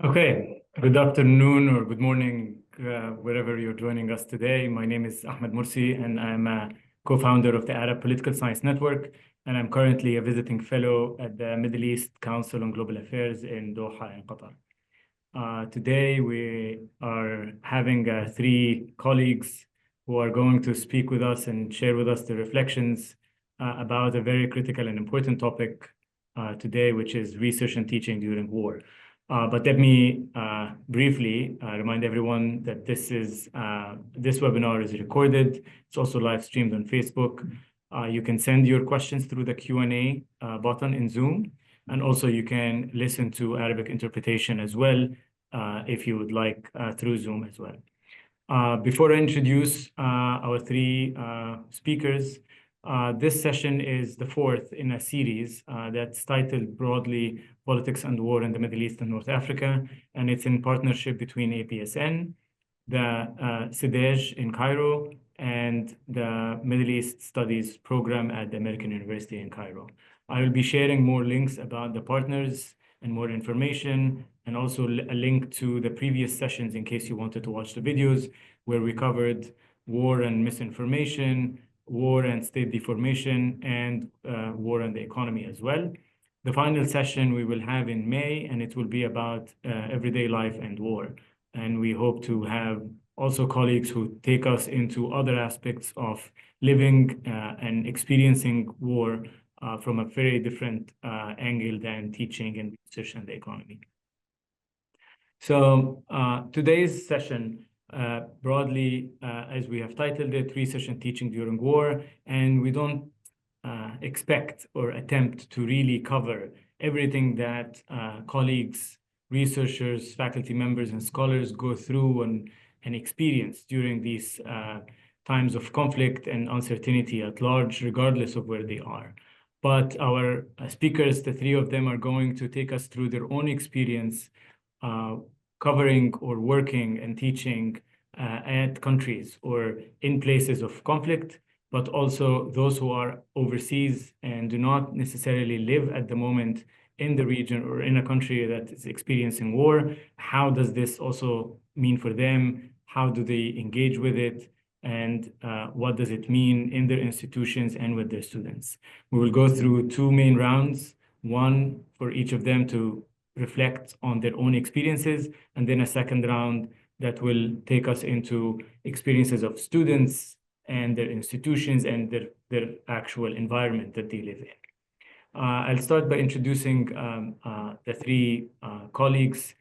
Okay, good afternoon or good morning, wherever you're joining us today. My name is Ahmed Mursi, and I'm a co-founder of the Arab Political Science Network, and I'm currently a visiting fellow at the Middle East Council on Global Affairs in Doha, in Qatar. Today, we are having three colleagues who are going to speak with us and share with us their reflections about a very critical and important topic today, which is research and teaching during war. But let me briefly remind everyone that this webinar is recorded. It's also live streamed on Facebook. You can send your questions through the Q&A button in Zoom. And also you can listen to Arabic interpretation as well if you would like through Zoom as well. Before I introduce our three speakers, this session is the fourth in a series that's titled broadly Politics and War in the Middle East and North Africa, and it's in partnership between APSN, the CEDEJ in Cairo, and the Middle East Studies program at the American University in Cairo. I will be sharing more links about the partners and more information, and also a link to the previous sessions in case you wanted to watch the videos where we covered war and misinformation, war and state deformation, and war and the economy as well. The final session we will have in May, and it will be about everyday life and war. And we hope to have also colleagues who take us into other aspects of living and experiencing war from a very different angle than teaching and research and the economy. So today's session, broadly, as we have titled it, Research and Teaching During War, and we don't expect or attempt to really cover everything that colleagues, researchers, faculty members, and scholars go through and experience during these times of conflict and uncertainty at large, regardless of where they are. But our speakers, the three of them, are going to take us through their own experience covering or working and teaching at countries or in places of conflict, but also those who are overseas and do not necessarily live at the moment in the region or in a country that is experiencing war. How does this also mean for them? How do they engage with it? And what does it mean in their institutions and with their students? We will go through two main rounds, one for each of them to reflect on their own experiences, and then a second round that will take us into experiences of students and their institutions and their actual environment that they live in. I'll start by introducing the three colleagues.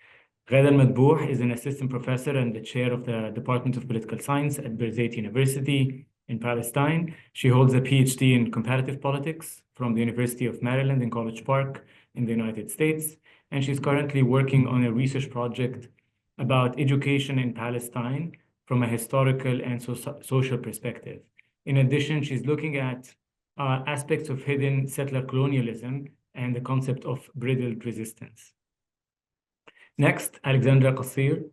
Ghada Al-Madbouh is an assistant professor and the chair of the Department of Political Science at Birzeit University in Palestine. She holds a PhD in comparative politics from the University of Maryland in College Park in the United States. And she's currently working on a research project about education in Palestine from a historical and social perspective. In addition, she's looking at aspects of hidden settler colonialism and the concept of bridled resistance. Next, Alexandra Qasir.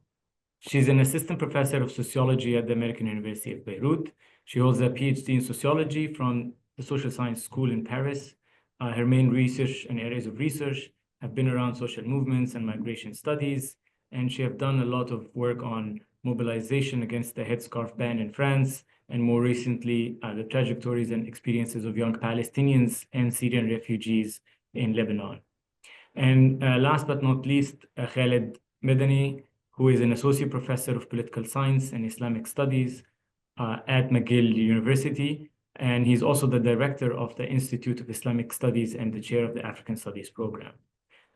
She's an assistant professor of sociology at the American University of Beirut. She holds a PhD in sociology from the Social Science School in Paris. Her main research and areas of research have been around social movements and migration studies, and she have done a lot of work on mobilization against the headscarf ban in France, and more recently, the trajectories and experiences of young Palestinians and Syrian refugees in Lebanon. And last but not least, Khaled Medani, who is an associate professor of political science and Islamic studies at McGill University, and he's also the director of the Institute of Islamic Studies and the chair of the African Studies program.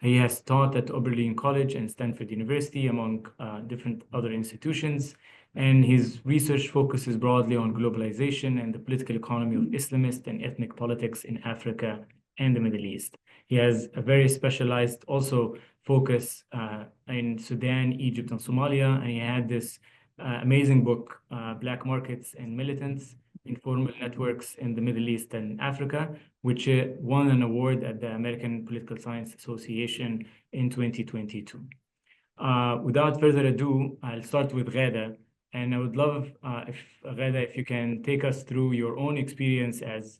He has taught at Oberlin College and Stanford University, among different other institutions, and his research focuses broadly on globalization and the political economy of Islamist and ethnic politics in Africa and the Middle East. He has a very specialized also focus in Sudan, Egypt, and Somalia, and he had this amazing book, Black Markets and Militants, Informal Networks in the Middle East and Africa, which won an award at the American Political Science Association in 2022. Without further ado, I'll start with Ghada, and I would love if you can take us through your own experience as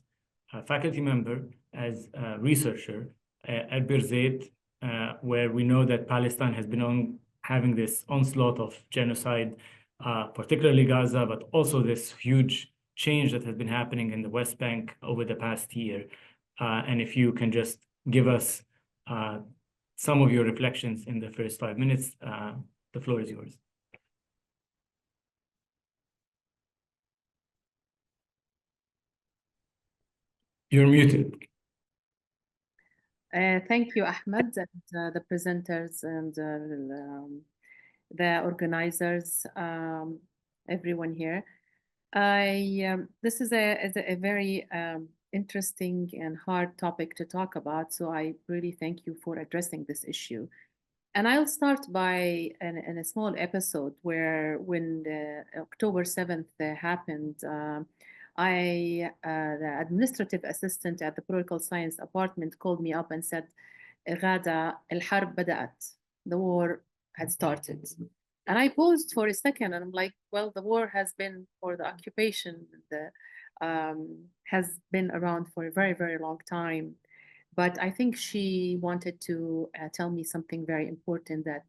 a faculty member, as a researcher at Birzeit, where we know that Palestine has been having this onslaught of genocide, particularly Gaza, but also this huge change that has been happening in the West Bank over the past year. And if you can just give us some of your reflections in the first 5 minutes, the floor is yours. You're muted. Thank you, Ahmed, and the presenters and the organizers, everyone here. This is a very interesting and hard topic to talk about, so I really thank you for addressing this issue. And I'll start by in a small episode where when the October 7th happened, the administrative assistant at the political science department called me up and said, "Ghada, الحرب بدأت." The war had started. And I paused for a second and I'm like, well, the war has been, or the occupation has been around for a very, very long time. But I think she wanted to tell me something very important, that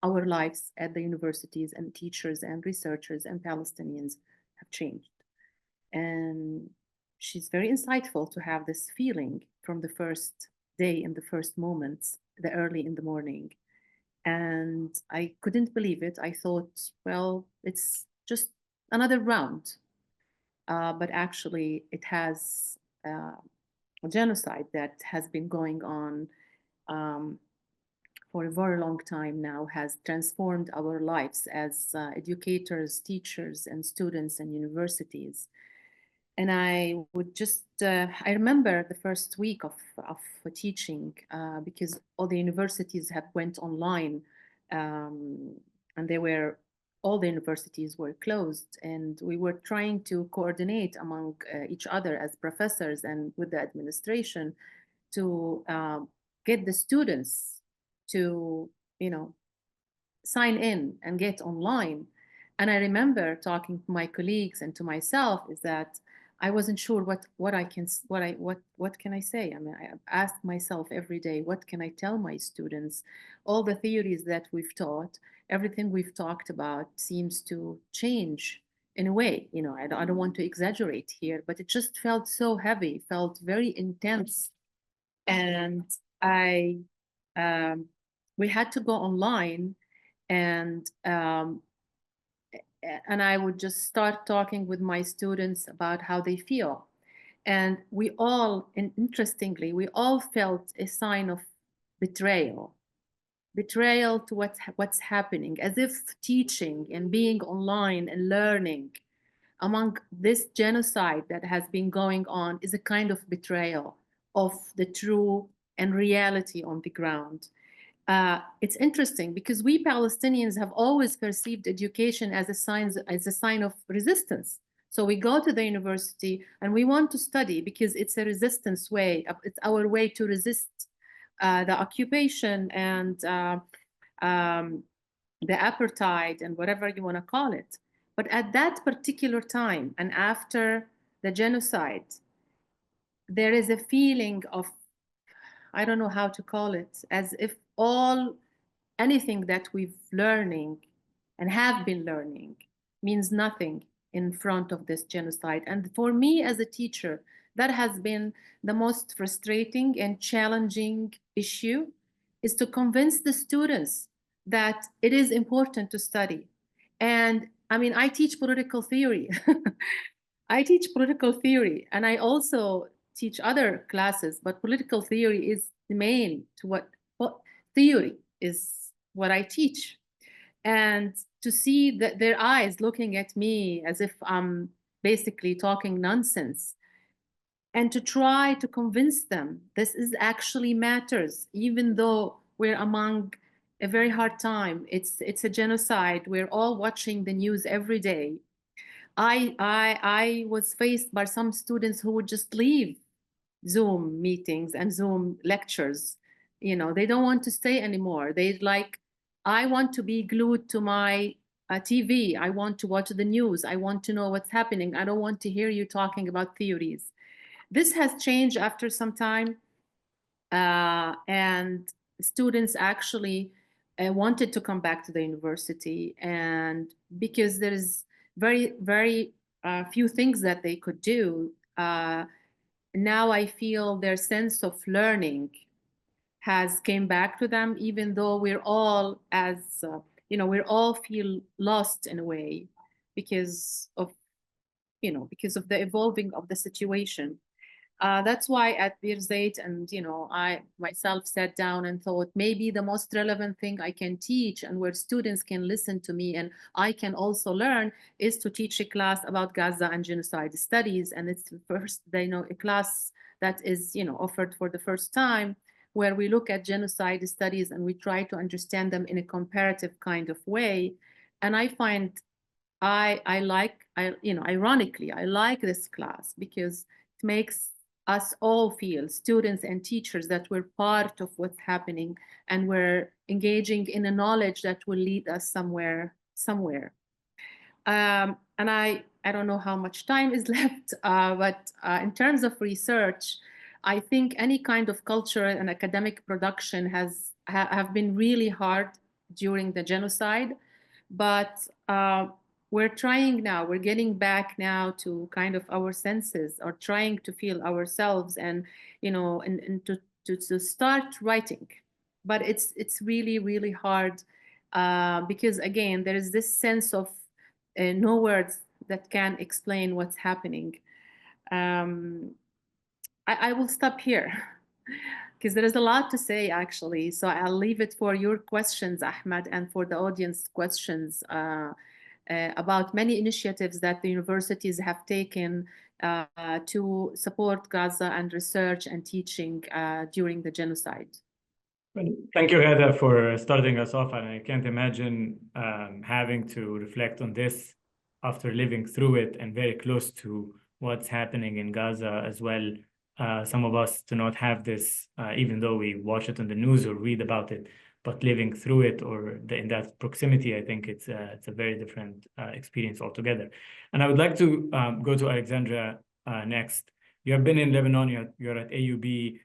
our lives at the universities and teachers and researchers and Palestinians have changed. And she's very insightful to have this feeling from the first day, in the first moments, the early in the morning. And I couldn't believe it. I thought, well, it's just another round. But actually, it has a genocide that has been going on for a very long time now, has transformed our lives as educators, teachers, and students and universities. And I would just, I remember the first week of teaching because all the universities have went online and all the universities were closed, and we were trying to coordinate among each other as professors and with the administration to get the students to, sign in and get online. And I remember talking to my colleagues and to myself is that I wasn't sure what can I say? I mean, I ask myself every day, what can I tell my students? All the theories that we've taught, everything we've talked about seems to change in a way. I don't want to exaggerate here, but it just felt so heavy, felt very intense. And we had to go online, and I would just start talking with my students about how they feel. And we all, and interestingly, we all felt a sign of betrayal to what's happening, as if teaching and being online and learning among this genocide that has been going on is a kind of betrayal of the true and reality on the ground. It's interesting because we Palestinians have always perceived education as a sign of resistance. So we go to the university and we want to study because it's a resistance way. It's our way to resist the occupation and the apartheid and whatever you want to call it. But at that particular time and after the genocide, there is a feeling of, I don't know how to call it, as if anything that we've learning and have been learning means nothing in front of this genocide. And for me as a teacher, that has been the most frustrating and challenging issue, is to convince the students that it is important to study. And I mean, I teach political theory. I teach political theory, and I also teach other classes, but political theory is the main to what theory is what I teach. And to see that their eyes looking at me as if I'm basically talking nonsense, and to try to convince them this is actually matters, even though we're among a very hard time. It's a genocide. We're all watching the news every day. I was faced by some students who would just leave Zoom meetings and Zoom lectures. They don't want to stay anymore. I want to be glued to my TV. I want to watch the news. I want to know what's happening. I don't want to hear you talking about theories. This has changed after some time. And students actually wanted to come back to the university, and because there is very few things that they could do. Now I feel their sense of learning has came back to them, even though we're all we're all feel lost in a way because of the evolving of the situation. That's why at Birzeit, and I myself sat down and thought maybe the most relevant thing I can teach, and where students can listen to me and I can also learn, is to teach a class about Gaza and genocide studies. And it's the first, a class that is offered for the first time, where we look at genocide studies and we try to understand them in a comparative kind of way. And I find ironically, I like this class because it makes us all feel, students and teachers, that we're part of what's happening and we're engaging in a knowledge that will lead us somewhere. And I don't know how much time is left, but in terms of research, I think any kind of cultural and academic production have been really hard during the genocide, but we're trying now, we're getting back now to kind of our senses, or trying to feel ourselves, and to start writing. But it's really, really hard, because again, there is this sense of no words that can explain what's happening. I will stop here because there is a lot to say, actually. So I'll leave it for your questions, Ahmed, and for the audience questions about many initiatives that the universities have taken to support Gaza and research and teaching during the genocide. Thank you, Ghada, for starting us off. And I can't imagine having to reflect on this after living through it and very close to what's happening in Gaza as well. Some of us do not have this, even though we watch it on the news or read about it, but living through it or in that proximity, I think it's a very different experience altogether. And I would like to go to Alexandra next. You have been in Lebanon, you're at AUB,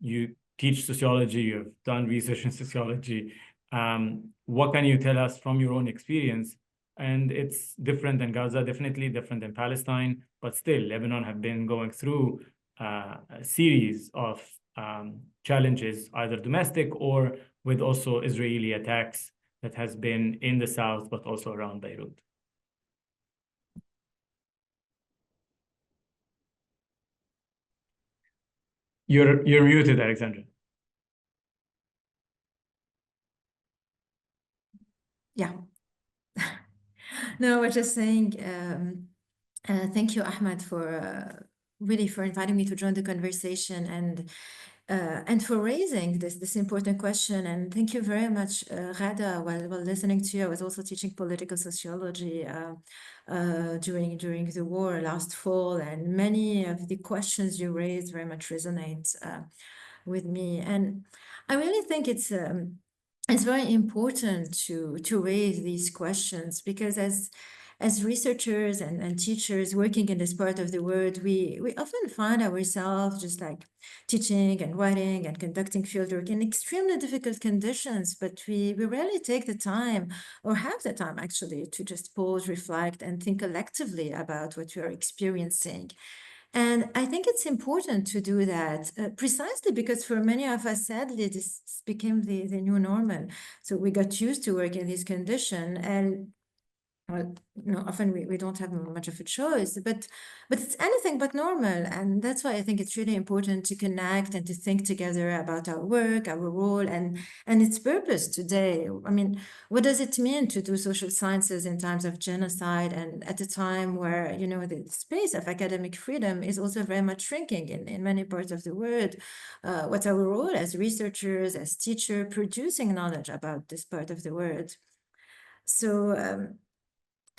you teach sociology, you've done research in sociology. What can you tell us from your own experience? And it's different than Gaza, definitely different than Palestine, but still Lebanon have been going through a series of challenges, either domestic or with also Israeli attacks that has been in the south, but also around Beirut. You're muted, Alexandra. Yeah. No, I was just saying, thank you, Ahmed, for really for inviting me to join the conversation and for raising this important question. And thank you very much, Ghada. While listening to you, I was also teaching political sociology during the war last fall, and many of the questions you raised very much resonate with me. And I really think it's very important to raise these questions, because as researchers and teachers working in this part of the world, we often find ourselves just like teaching and writing and conducting fieldwork in extremely difficult conditions, but we rarely take the time, or have the time actually, to just pause, reflect, and think collectively about what we are experiencing. And I think it's important to do that precisely because for many of us, sadly, this became the new normal. So we got used to work in this condition, and well, often we don't have much of a choice, but it's anything but normal. And that's why I think it's really important to connect and to think together about our work, our role, and its purpose today. I mean, what does it mean to do social sciences in times of genocide, and at a time where, the space of academic freedom is also very much shrinking in many parts of the world? What's our role as researchers, as teachers, producing knowledge about this part of the world? So,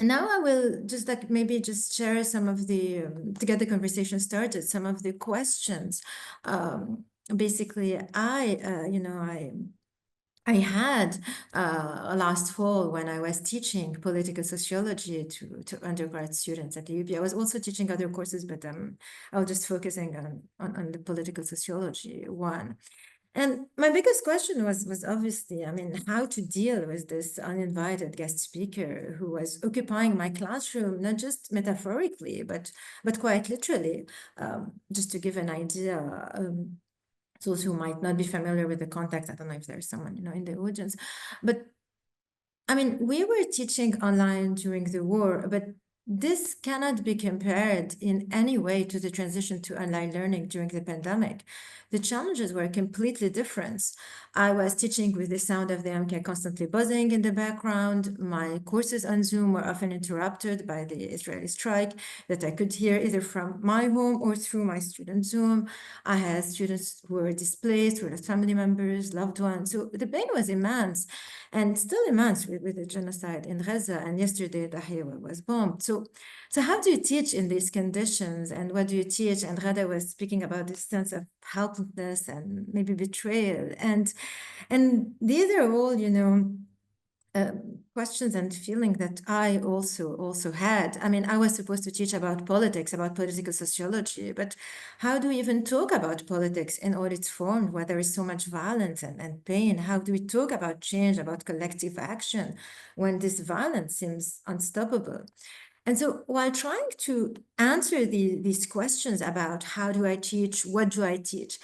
now I will just maybe just share some of the, to get the conversation started, some of the questions. Basically, I had last fall, when I was teaching political sociology to undergrad students at the UB. I was also teaching other courses, but I was just focusing on the political sociology one. And my biggest question was obviously, I mean, how to deal with this uninvited guest speaker who was occupying my classroom, not just metaphorically, but quite literally. Just to give an idea, those who might not be familiar with the context, I don't know if there's someone, in the audience, but I mean, we were teaching online during the war, but this cannot be compared in any way to the transition to online learning during the pandemic. The challenges were completely different. I was teaching with the sound of the MK constantly buzzing in the background. My courses on Zoom were often interrupted by the Israeli strike that I could hear either from my home or through my student Zoom. I had students who were displaced, who lost family members, loved ones. So the pain was immense and still immense with the genocide in Gaza. And yesterday, Dahia was bombed. So how do you teach in these conditions? And what do you teach? And Ghada was speaking about this sense of helplessness and maybe betrayal. And these are all, questions and feelings that I also had. I mean, I was supposed to teach about politics, about political sociology, but how do we even talk about politics in all its form, where there is so much violence and pain? How do we talk about change, about collective action, when this violence seems unstoppable? And so while trying to answer these questions about how do I teach, what do I teach,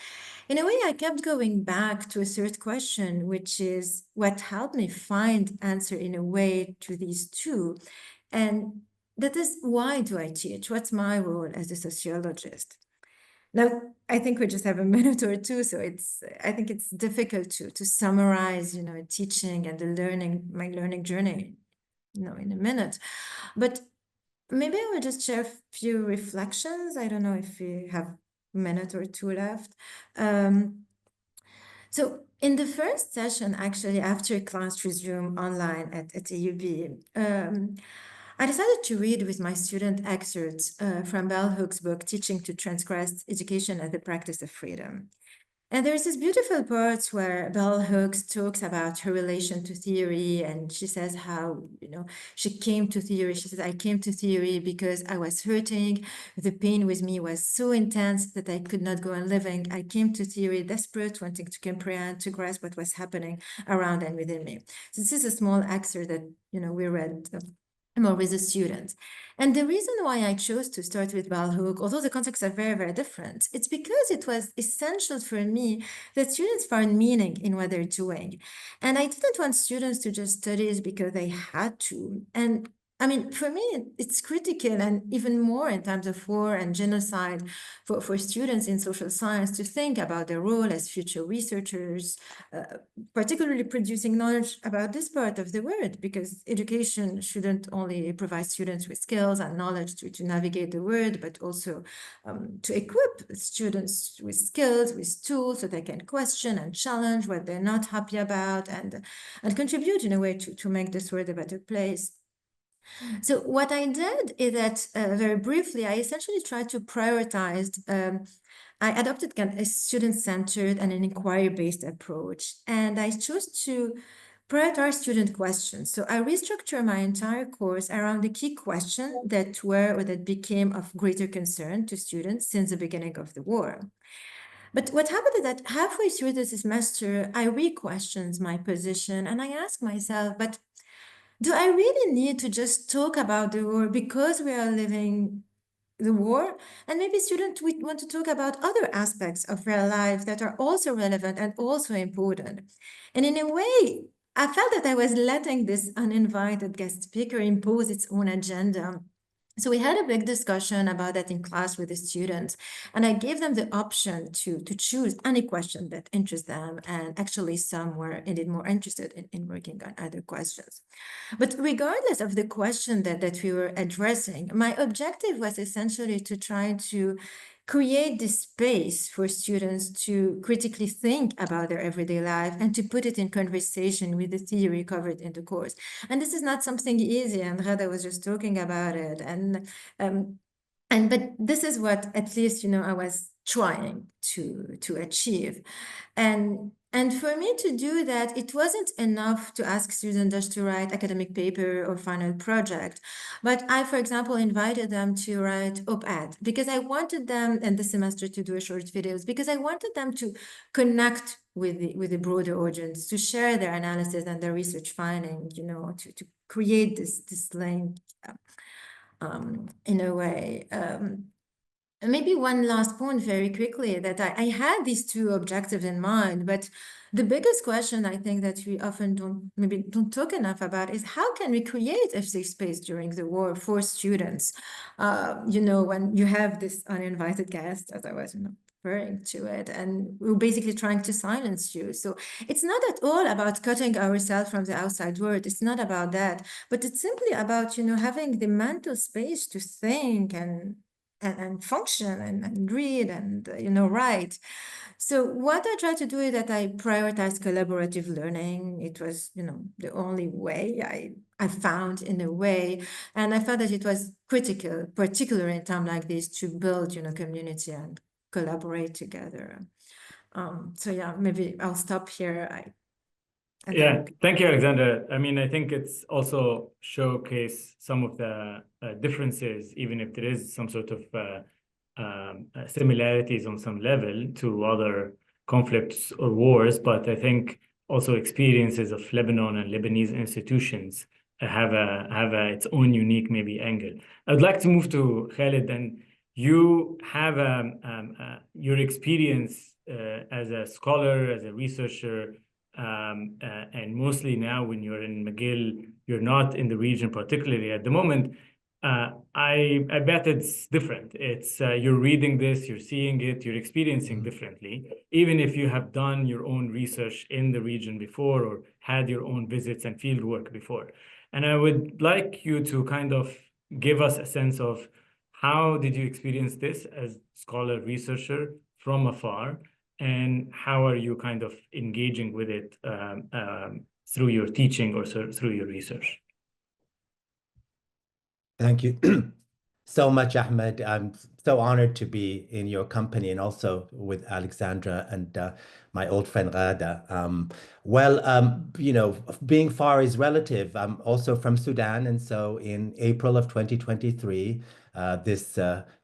in a way, I kept going back to a third question, which is what helped me find answer in a way to these two. And that is, why do I teach? What's my role as a sociologist? Now, I think we just have a minute or two, so I think it's difficult to summarize, teaching and my learning journey, in a minute. But maybe I will just share a few reflections. I don't know if we have a minute or two left. So in the first session, actually, after class resumed online at AUB, I decided to read with my student excerpts from Bell Hooks' book, Teaching to Transgress: Education as the Practice of Freedom. And there's this beautiful part where Bell Hooks talks about her relation to theory, and she says how, she came to theory. She says, I came to theory because I was hurting. The pain with me was so intense that I could not go on living. I came to theory desperate, wanting to comprehend, to grasp what was happening around and within me. So this is a small excerpt that, we read more with the students. And the reason why I chose to start with Bell Hook, although the contexts are very, very different, it's because it was essential for me that students find meaning in what they're doing. And I didn't want students to just study because they had to. And I mean, for me, it's critical, and even more in times of war and genocide, for students in social science to think about their role as future researchers, particularly producing knowledge about this part of the world, because education shouldn't only provide students with skills and knowledge to navigate the world, but also to equip students with skills, with tools, so they can question and challenge what they're not happy about, and contribute in a way to make this world a better place. So what I did is that, very briefly, I essentially tried to prioritize. I adopted a student-centered and an inquiry-based approach, and I chose to prioritize student questions. So I restructured my entire course around the key questions that were or that became of greater concern to students since the beginning of the war. But what happened is that halfway through the semester, I re-questioned my position, and I asked myself, but do I really need to just talk about the war because we are living the war? And maybe students want to talk about other aspects of their life that are also relevant and also important. And in a way, I felt that I was letting this uninvited guest speaker impose its own agenda. So we had a big discussion about that in class with the students, and I gave them the option to choose any question that interests them, and actually some were indeed more interested in working on other questions. But regardless of the question that we were addressing, my objective was essentially to try to create this space for students to critically think about their everyday life and to put it in conversation with the theory covered in the course. And this is not something easy, and Ghada was just talking about it. But this is what, at least, I was trying to achieve. And for me to do that, it wasn't enough to ask students just to write academic paper or final project. But I, for example, invited them to write op-ed because I wanted them in the semester to do short videos, because I wanted them to connect with the broader audience, to share their analysis and their research finding, you know, to create this link in a way. And maybe one last point very quickly, that I had these two objectives in mind, but the biggest question I think that we often don't talk enough about is how can we create a safe space during the war for students? You know, when you have this uninvited guest, as I was referring to it, and we're basically trying to silence you. So it's not at all about cutting ourselves from the outside world. It's not about that, but it's simply about, you know, having the mental space to think and function and read and, you know, write. So what I try to do is that I prioritize collaborative learning. It was, you know, the only way I found in a way. And I felt that it was critical, particularly in a time like this, to build, you know, community and collaborate together. So yeah, maybe I'll stop here. Yeah, thank you, Alexandra. I mean, I think it's also showcase some of the differences, even if there is some sort of similarities on some level to other conflicts or wars, but I think also experiences of Lebanon and Lebanese institutions have its own unique maybe angle. I'd like to move to Khalid, and you have your experience as a scholar, as a researcher, and mostly now when you're in McGill, you're not in the region particularly at the moment. I bet it's different. It's you're reading this, you're seeing it, you're experiencing differently, even if you have done your own research in the region before or had your own visits and field work before. And I would like you to kind of give us a sense of how did you experience this as scholar researcher from afar, and how are you kind of engaging with it through your teaching or through your research? Thank you so much, Ahmed. I'm so honored to be in your company and also with Alexandra and my old friend Ghada. You know, being far is relative. I'm also from Sudan. And so in April of 2023, this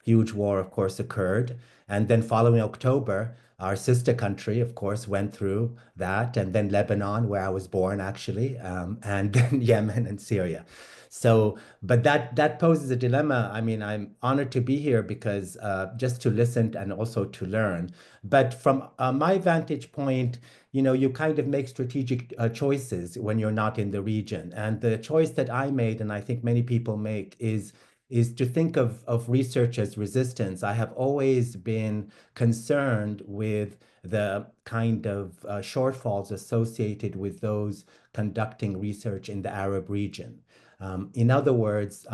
huge war, of course, occurred. And then following October, our sister country, of course, went through that, and then Lebanon, where I was born, actually, and then Yemen and Syria. So, but that poses a dilemma. I mean, I'm honored to be here because just to listen and also to learn. But from my vantage point, you know, you kind of make strategic choices when you're not in the region. And the choice that I made, and I think many people make, is to think of research as resistance. I have always been concerned with the kind of shortfalls associated with those conducting research in the Arab region. In other words,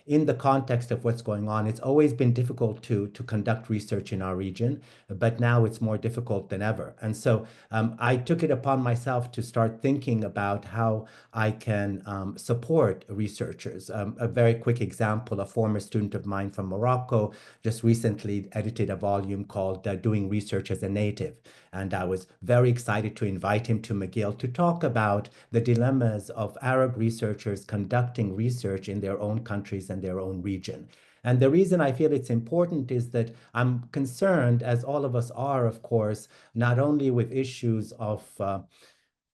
in the context of what's going on, it's always been difficult to conduct research in our region, but now it's more difficult than ever. And so I took it upon myself to start thinking about how I can support researchers. A very quick example, a former student of mine from Morocco just recently edited a volume called Doing Research as a Native. And I was very excited to invite him to McGill to talk about the dilemmas of Arab researchers conducting research in their own countries and their own region. And the reason I feel it's important is that I'm concerned, as all of us are, of course, not only with issues of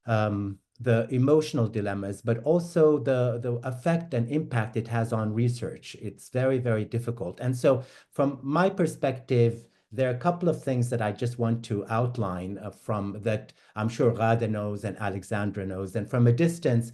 the emotional dilemmas, but also the effect and impact it has on research. It's very, very difficult. And so from my perspective, there are a couple of things that I just want to outline from that I'm sure Ghada knows and Alexandra knows. And from a distance,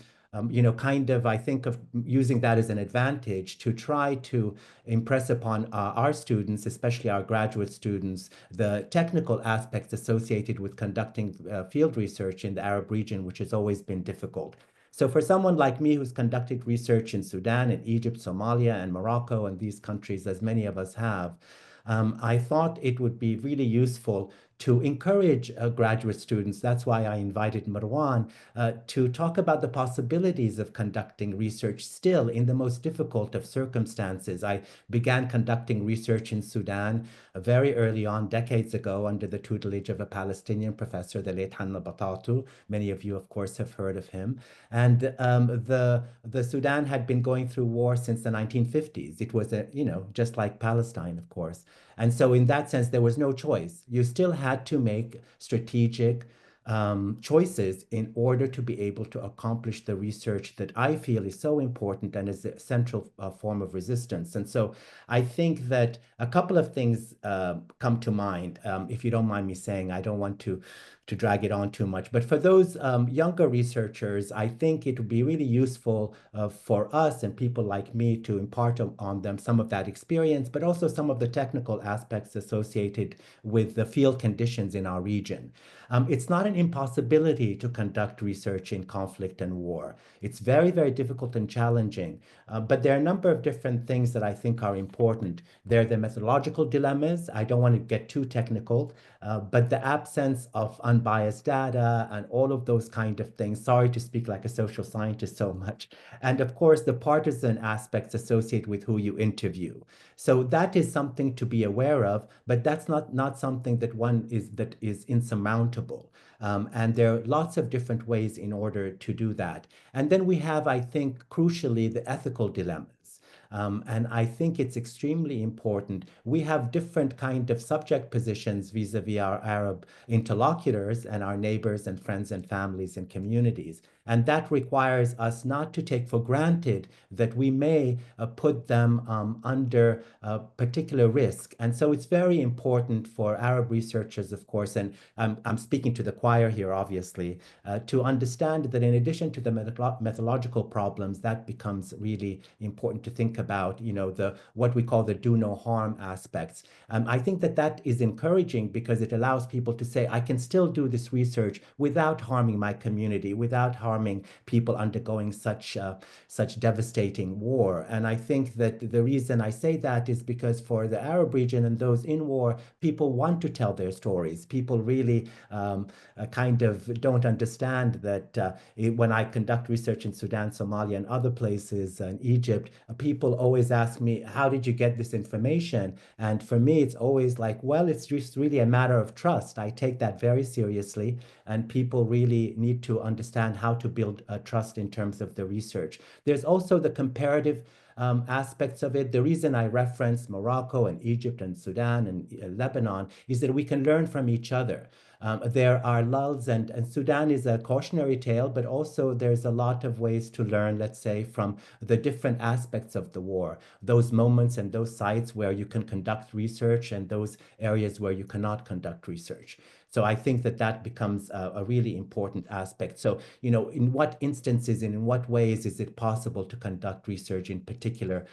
you know, kind of, I think of using that as an advantage to try to impress upon our students, especially our graduate students, the technical aspects associated with conducting field research in the Arab region, which has always been difficult. So for someone like me who's conducted research in Sudan and Egypt, Somalia, and Morocco, and these countries, as many of us have, I thought it would be really useful to encourage graduate students. That's why I invited Marwan to talk about the possibilities of conducting research still in the most difficult of circumstances. I began conducting research in Sudan very early on, decades ago, under the tutelage of a Palestinian professor, the late Hanna Batatu. Many of you, of course, have heard of him. And the Sudan had been going through war since the 1950s. It was, you know, just like Palestine, of course. And so in that sense, there was no choice. You still had to make strategic choices in order to be able to accomplish the research that I feel is so important and is a central form of resistance. And so I think that a couple of things come to mind, if you don't mind me saying. I don't want to drag it on too much. But for those younger researchers, I think it would be really useful for us and people like me to impart on them some of that experience, but also some of the technical aspects associated with the field conditions in our region. It's not an impossibility to conduct research in conflict and war. It's very, very difficult and challenging, but there are a number of different things that I think are important. There are the methodological dilemmas. I don't want to get too technical, but the absence of unbiased data and all of those kind of things. Sorry to speak like a social scientist so much. And of course, the partisan aspects associated with who you interview. So that is something to be aware of, but that's not something that is insurmountable. And there are lots of different ways in order to do that. And then we have, I think, crucially, the ethical dilemmas. And I think it's extremely important. We have different kind of subject positions vis-a-vis our Arab interlocutors and our neighbors and friends and families and communities. And that requires us not to take for granted that we may put them under particular risk. And so it's very important for Arab researchers, of course, and I'm speaking to the choir here, obviously, to understand that in addition to the methodological problems, that becomes really important to think about, what we call the do no harm aspects. I think that is encouraging because it allows people to say, I can still do this research without harming my community, without harming people undergoing such devastating war. And I think that the reason I say that is because for the Arab region and those in war, people want to tell their stories. People really kind of don't understand that when I conduct research in Sudan, Somalia, and other places, and Egypt, people always ask me, how did you get this information? And for me, it's always like, well, it's just really a matter of trust. I take that very seriously, and people really need to understand how to build trust in terms of the research. There's also the comparative aspects of it. The reason I reference Morocco and Egypt and Sudan and Lebanon is that we can learn from each other. There are lulls, and Sudan is a cautionary tale, but also there's a lot of ways to learn, let's say, from the different aspects of the war, those moments and those sites where you can conduct research and those areas where you cannot conduct research. So I think that becomes a really important aspect. So, in what instances and in what ways is it possible to conduct research in particular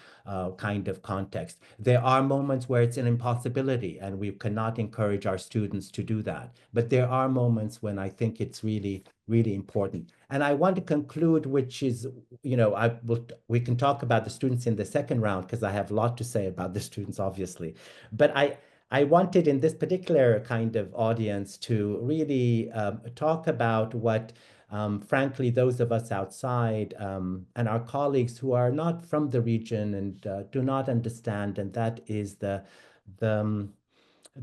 kind of context? There are moments where it's an impossibility and we cannot encourage our students to do that. But there are moments when I think it's really, really important. And I want to conclude, which is, we can talk about the students in the second round because I have a lot to say about the students, obviously. But I wanted in this particular kind of audience to really talk about what, frankly, those of us outside and our colleagues who are not from the region and do not understand, and that is the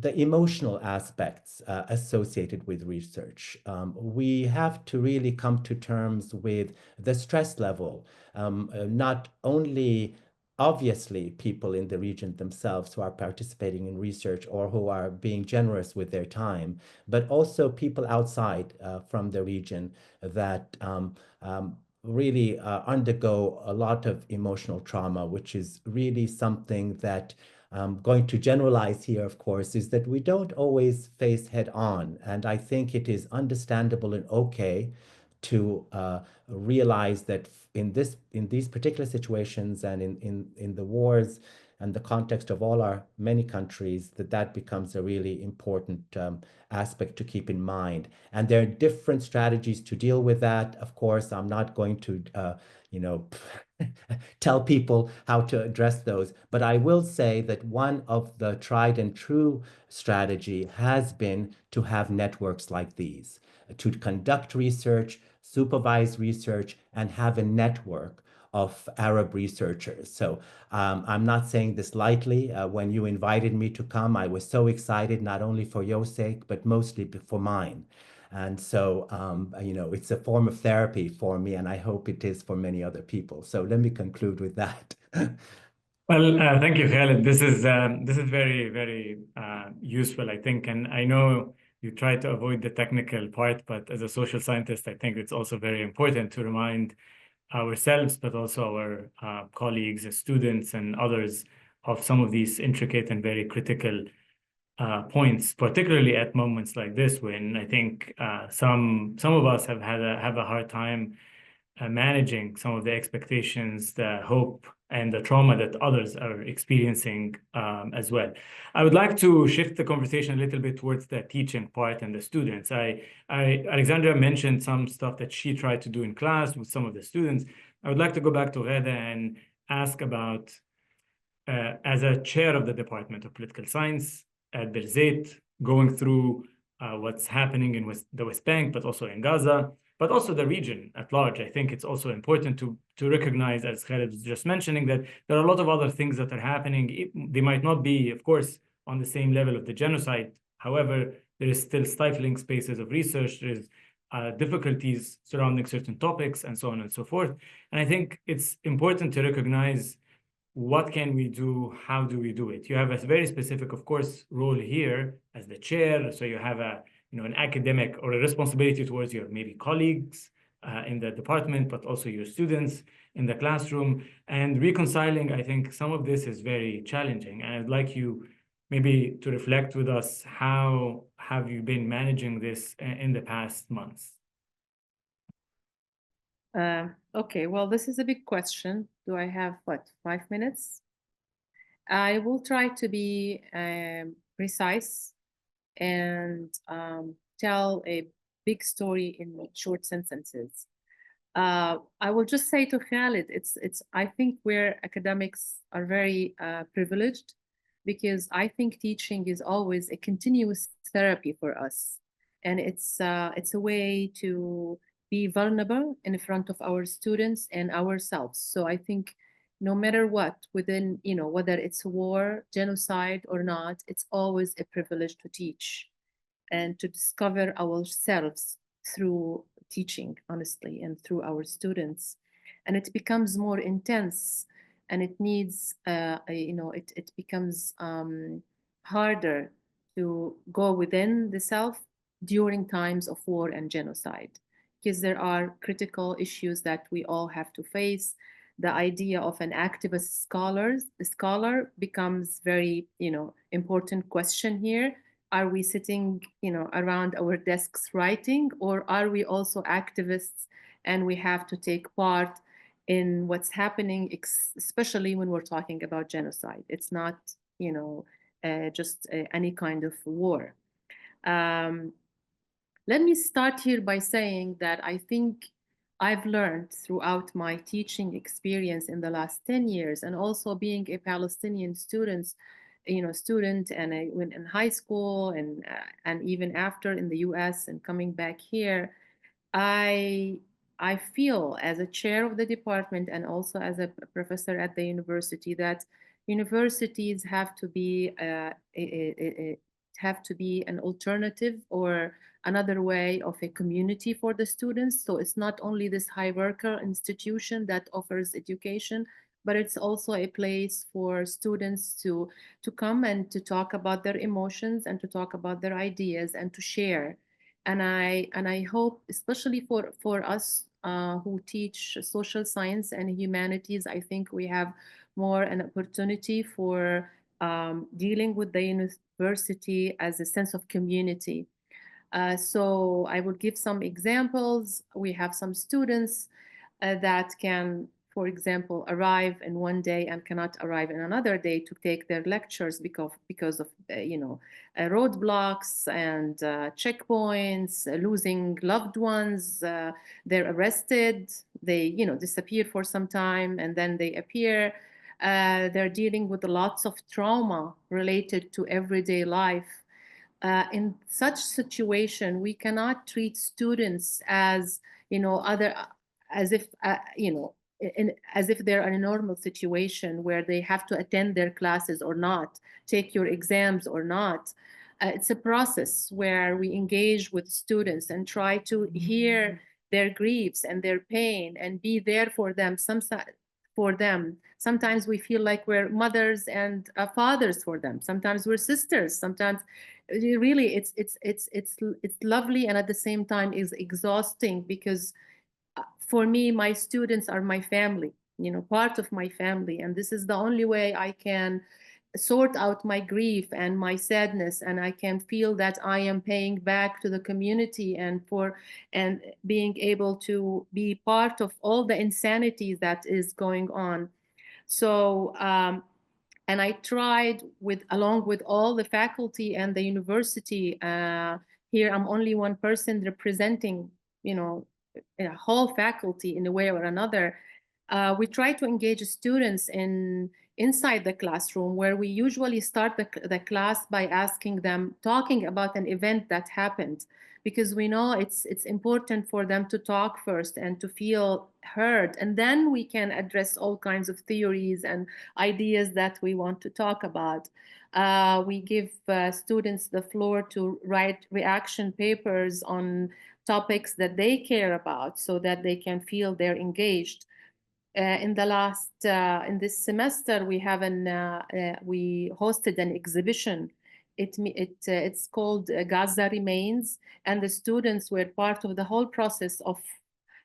emotional aspects associated with research. We have to really come to terms with the stress level, not only obviously people in the region themselves who are participating in research or who are being generous with their time, but also people outside from the region that really undergo a lot of emotional trauma, which is really something that I'm going to generalize here, of course, is that we don't always face head on. And I think it is understandable and okay to realize that in these particular situations and in the wars and the context of all our many countries, that becomes a really important aspect to keep in mind. And there are different strategies to deal with that. Of course, I'm not going to, tell people how to address those, but I will say that one of the tried and true strategy has been to have networks like these, to conduct research, supervise research, and have a network of Arab researchers. So I'm not saying this lightly. When you invited me to come, I was so excited, not only for your sake, but mostly for mine. And so, it's a form of therapy for me, and I hope it is for many other people. So let me conclude with that. Well, thank you, Khaled. This is very, very useful, I think. And I know you try to avoid the technical part, but as a social scientist, I think it's also very important to remind ourselves, but also our colleagues, students, and others of some of these intricate and very critical points, particularly at moments like this, when I think some of us have a hard time managing some of the expectations, the hope, and the trauma that others are experiencing as well. I would like to shift the conversation a little bit towards the teaching part and the students. Alexandra mentioned some stuff that she tried to do in class with some of the students. I would like to go back to Ghada and ask about, as a chair of the Department of Political Science at Birzeit, going through what's happening in the West Bank, but also in Gaza, but also the region at large. I think it's also important to recognize, as Khaled was just mentioning, that there are a lot of other things that are happening. They might not be, of course, on the same level of the genocide. However, there is still stifling spaces of research. There is difficulties surrounding certain topics, and so on and so forth. And I think it's important to recognize what can we do, how do we do it. You have a very specific, of course, role here as the chair. So you have an academic or a responsibility towards your maybe colleagues in the department, but also your students in the classroom. And reconciling, I think some of this is very challenging. And I'd like you maybe to reflect with us, how have you been managing this in the past months? Okay, well, this is a big question. Do I have, 5 minutes? I will try to be precise and tell a big story in short sentences. I will just say to Khaled, I think where academics are very privileged, because I think teaching is always a continuous therapy for us. And it's a way to be vulnerable in front of our students and ourselves. So I think no matter what, within, whether it's war, genocide or not, it's always a privilege to teach and to discover ourselves through teaching, honestly, and through our students. And it becomes more intense, and it needs, it becomes harder to go within the self during times of war and genocide, because there are critical issues that we all have to face. The idea of an activist scholar becomes very, important question here. Are we sitting, around our desks writing, or are we also activists and we have to take part in what's happening, especially when we're talking about genocide? It's not, just any kind of war. Let me start here by saying that I think I've learned throughout my teaching experience in the last 10 years, and also being a Palestinian student and when in high school and even after in the US and coming back here, I feel as a chair of the department and also as a professor at the university that universities have to be an alternative or another way of a community for the students. So it's not only this hierarchical institution that offers education, but it's also a place for students to come and to talk about their emotions and to talk about their ideas and to share. And I hope, especially for us who teach social science and humanities, I think we have more an opportunity for dealing with the university as a sense of community. So I will give some examples. We have some students that can, for example, arrive in one day and cannot arrive in another day to take their lectures because of roadblocks and checkpoints, losing loved ones. They're arrested. They disappear for some time and then they appear. They're dealing with lots of trauma related to everyday life. In such situation, we cannot treat students as as if they're in a normal situation where they have to attend their classes or not, take your exams or not. It's a process where we engage with students and try to hear their griefs and their pain and be there for them. for them. Sometimes we feel like we're mothers and fathers for them. Sometimes we're sisters. Sometimes really it's lovely, and at the same time is exhausting, because for me, my students are my family, part of my family, and this is the only way I can sort out my grief and my sadness, and I can feel that I am paying back to the community and being able to be part of all the insanity that is going on. So and I tried along with all the faculty and the university. Here I'm only one person representing a whole faculty in a way or another. We try to engage students inside the classroom, where we usually start the class by asking them, talking about an event that happened, because we know it's important for them to talk first and to feel heard, and then we can address all kinds of theories and ideas that we want to talk about. We give students the floor to write reaction papers on topics that they care about, so that they can feel they're engaged. In this semester, we hosted an exhibition. It's called Gaza Remains, and the students were part of the whole process of,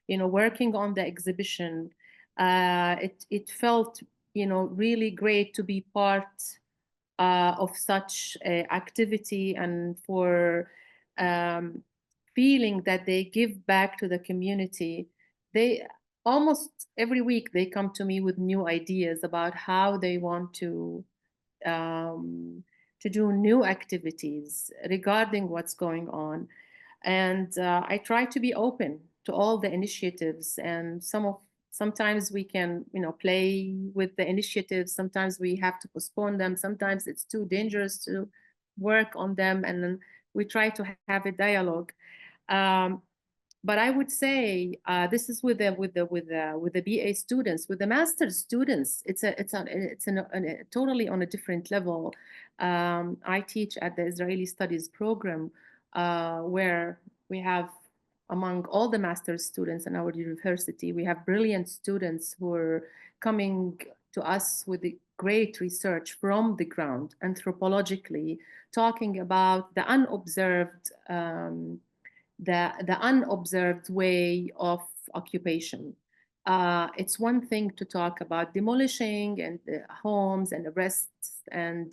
working on the exhibition. It felt, really great to be part of such activity, and for feeling that they give back to the community. They almost every week they come to me with new ideas about how they want to do new activities regarding what's going on. And I try to be open to all the initiatives, and sometimes we can, play with the initiatives. Sometimes we have to postpone them. Sometimes it's too dangerous to work on them, and then we try to have a dialogue. But I would say this is with the BA students. With the master's students, it's totally on a different level. I teach at the Israeli Studies program, where we have, among all the master's students in our university, we have brilliant students who are coming to us with the great research from the ground, anthropologically, talking about the unobserved the unobserved way of occupation. It's one thing to talk about demolishing and homes and arrests and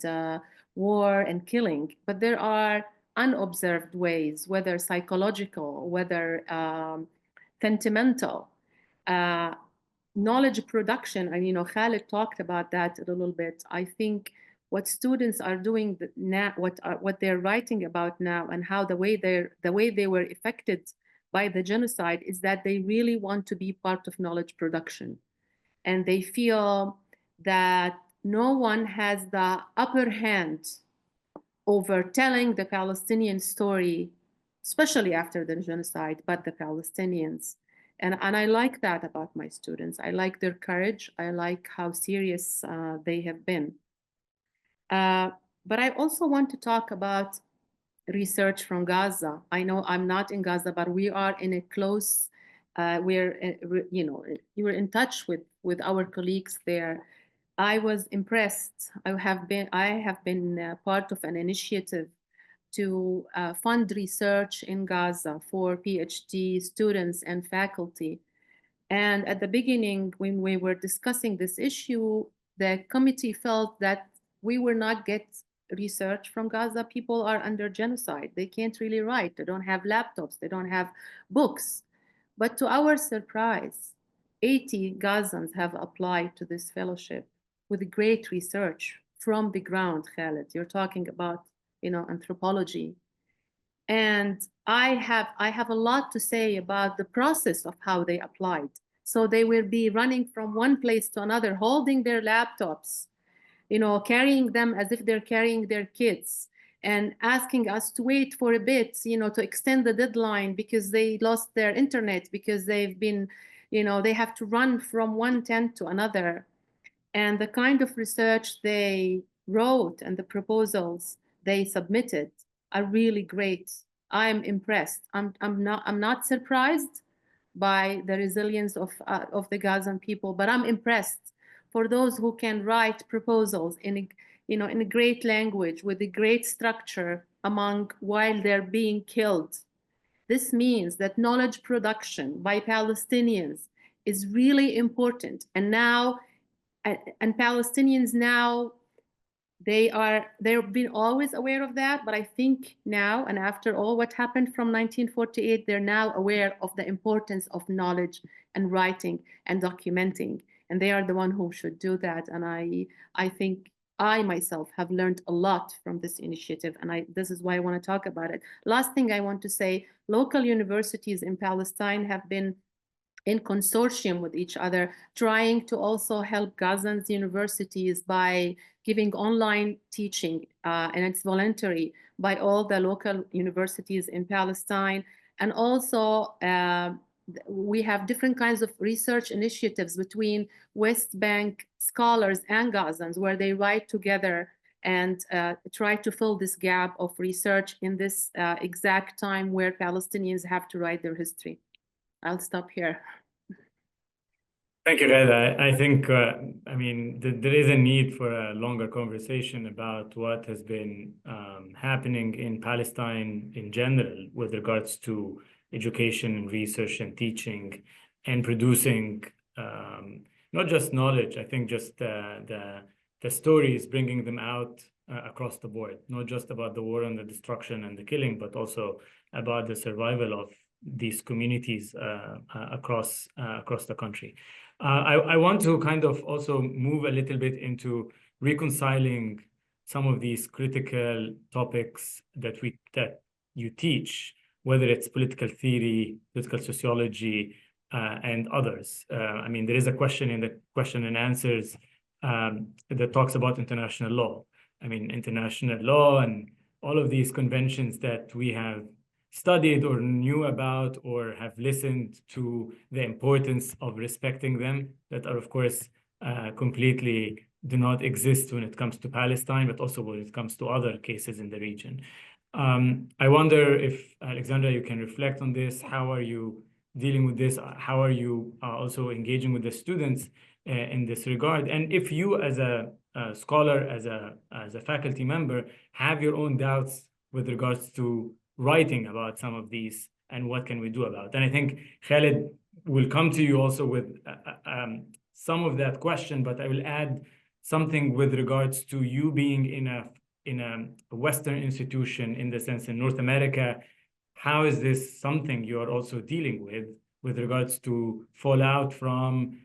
war and killing, but there are unobserved ways, whether psychological, whether sentimental, knowledge production. And Khaled talked about that a little bit. I think what students are doing now, what they're writing about now, and how the way they were affected by the genocide, is that they really want to be part of knowledge production, and they feel that no one has the upper hand over telling the Palestinian story, especially after the genocide, but the Palestinians. And I like that about my students. I like their courage. I like how serious they have been. But I also want to talk about research from Gaza. I know I'm not in Gaza, but we are in a close, you were in touch with our colleagues there. I was impressed. I have been part of an initiative to fund research in Gaza for PhD students and faculty. And at the beginning, when we were discussing this issue, the committee felt that we will not get research from Gaza. People are under genocide. They can't really write. They don't have laptops. They don't have books. But to our surprise, 80 Gazans have applied to this fellowship with great research from the ground, Khaled. You're talking about, anthropology. And I have a lot to say about the process of how they applied. So they will be running from one place to another, holding their laptops, carrying them as if they're carrying their kids, and asking us to wait for a bit, to extend the deadline because they lost their internet, because they've been, they have to run from one tent to another. And the kind of research they wrote and the proposals they submitted are really great. I'm impressed. I'm not surprised, by the resilience of the Gazan people. But I'm impressed for those who can write proposals in a great language with a great structure while they're being killed. This means that knowledge production by Palestinians is really important. And Palestinians now, they've been always aware of that, but I think now, and after all what happened from 1948, they're now aware of the importance of knowledge and writing and documenting, and they are the one who should do that. And I think I myself have learned a lot from this initiative, and this is why I want to talk about it. Last thing I want to say, local universities in Palestine have been in consortium with each other, trying to also help Gazans universities by giving online teaching, and it's voluntary by all the local universities in Palestine. And also, we have different kinds of research initiatives between West Bank scholars and Gazans, where they write together and try to fill this gap of research in this exact time where Palestinians have to write their history. I'll stop here. Thank you, Reda. I think, I mean, there is a need for a longer conversation about what has been happening in Palestine in general with regards to education and research and teaching and producing not just knowledge, I think just the stories, bringing them out across the board, not just about the war and the destruction and the killing, but also about the survival of these communities across the country. I want to kind of also move a little bit into reconciling some of these critical topics that you teach, whether it's political theory, political sociology, and others. I mean, there is a question in the question and answers that talks about international law. I mean, international law and all of these conventions that we have studied or knew about or have listened to the importance of respecting them, that are, of course, completely do not exist when it comes to Palestine, but also when it comes to other cases in the region. I wonder if, Alexandra, you can reflect on this. How are you dealing with this? How are you also engaging with the students in this regard? And if you, as a scholar, as a faculty member, have your own doubts with regards to writing about some of these and what can we do about it? And I think Khaled will come to you also with some of that question, but I will add something with regards to you being in a Western institution, in the sense in North America. How is this something you are also dealing with regards to fallout from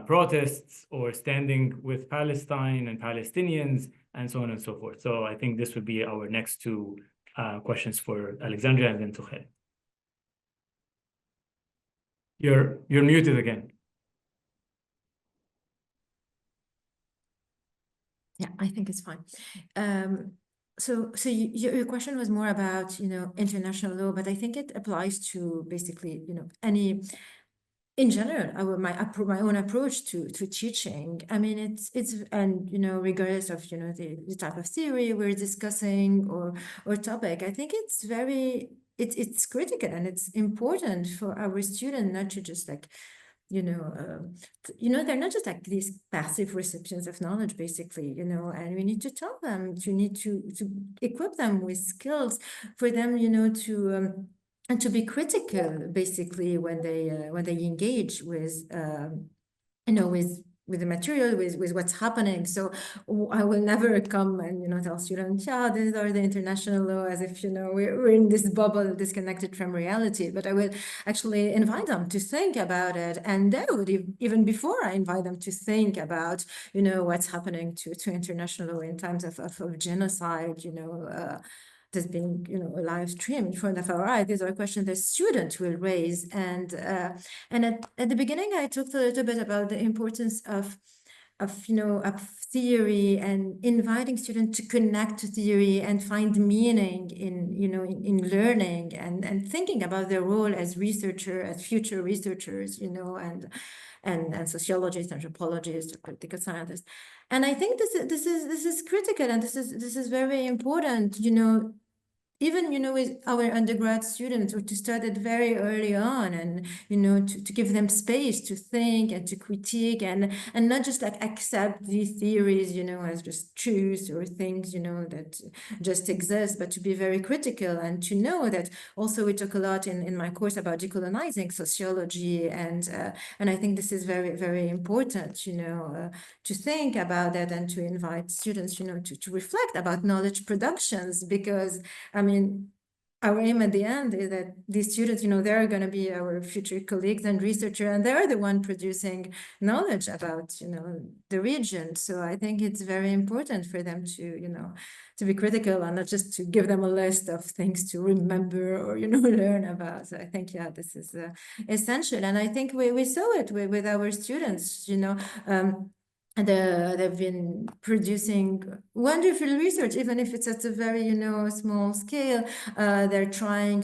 protests or standing with Palestine and Palestinians and so on and so forth? So I think this would be our next two questions for Alexandria and then to Khaled. You're muted again. Yeah, I think it's fine. So your question was more about, international law, but I think it applies to basically, any, in general, my own approach to teaching. I mean, it's and regardless of the type of theory we're discussing or topic, I think it's it's critical and it's important for our students not to just like they're not just like these passive recipients of knowledge, basically, and we need to tell them, to equip them with skills for them, and to be critical, basically, when they engage with, with the material, with what's happening. So I will never come and tell students, yeah, these are the international law, as if we're in this bubble disconnected from reality. But I will actually invite them to think about it, and they would even before I invite them to think about what's happening to international law in terms of genocide, this being a live stream in front of our eyes. These are questions that students will raise, and at the beginning I talked a little bit about the importance of theory and inviting students to connect to theory and find meaning in learning and thinking about their role as researchers, as future researchers, and sociologists, anthropologists, political scientists. And I think this is critical, and this is very important. even, with our undergrad students, or to start it very early on, and, to give them space to think and to critique, and not just like accept these theories, as just truths or things, that just exist, but to be very critical, and to know that also we talk a lot in my course about decolonizing sociology, and I think this is very, very important, to think about that, and to invite students, to reflect about knowledge productions, because our aim at the end is that these students, they're going to be our future colleagues and researchers, and they're the one producing knowledge about, the region. So I think it's very important for them to, to be critical, and not just to give them a list of things to remember or, learn about. So I think, yeah, this is essential. And I think we saw it with our students, they've been producing wonderful research, even if it's at a very, small scale. They're trying